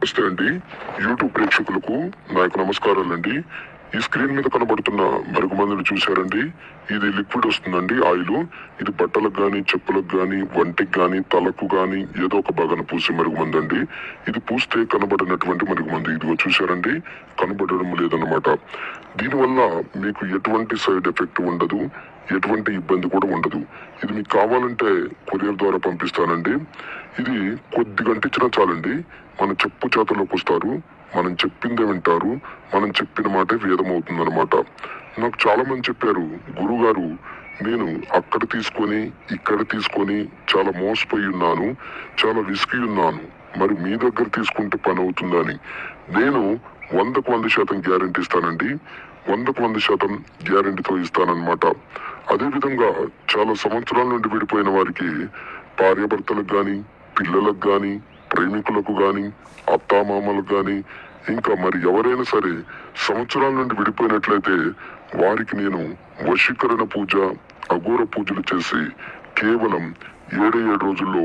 నమస్తే అండి. యూట్యూబ్ ప్రేక్షకులకు నా యొక్క నమస్కారాలండి. ఈ స్క్రీన్ మీద కనబడుతున్న మరుగుమందులు చూశారండి. ఇది లిక్విడ్ వస్తుందండి, ఆయిల్. ఇది బట్టలకు గాని, చెప్పులకు గాని, వంటికి గాని, తలకు గాని ఏదో ఒక భాగాన పూసే మరుగుమందు అండి. ఇది పూస్తే కనబడినటువంటి మరుగుమందు. ఇదిగో చూశారండి, కనబడడం లేదన్నమాట. దీనివల్ల మీకు ఎటువంటి సైడ్ ఎఫెక్ట్ ఉండదు, ఎటువంటి ఇబ్బంది కూడా ఉండదు. ఇది మీకు కావాలంటే కొరియర్ ద్వారా పంపిస్తానండి. ఇది కొద్ది గంటించినా చాలండి, మన చెప్పు చేతలోకి వస్తారు, మనం చెప్పిందే వింటారు, మనం చెప్పిన మాటే వేదం అవుతుందన్నమాట. నాకు చాలా మంది చెప్పారు, గురుగారు నేను అక్కడ తీసుకొని ఇక్కడ తీసుకొని చాలా మోసపోయి ఉన్నాను, చాలా విసిగి ఉన్నాను, మరి మీ దగ్గర తీసుకుంటే పని అవుతుందని. నేను 100% గ్యారెంటీ ఇస్తానండి, 100% గ్యారెంటీతో ఇస్తానన్నమాట. అదే విధంగా చాలా సంవత్సరాల నుండి విడిపోయిన వారికి, భార్యాభర్తలకు గాని, పిల్లలకు గాని, ప్రేమికులకు గాని, అత్తామామలకు గాని, ఇంకా మరి ఎవరైనా సరే సంవత్సరాల నుండి విడిపోయినట్లయితే వారికి నేను వశీకరణ పూజ, అఘోర పూజలు చేసి కేవలం 7 రోజుల్లో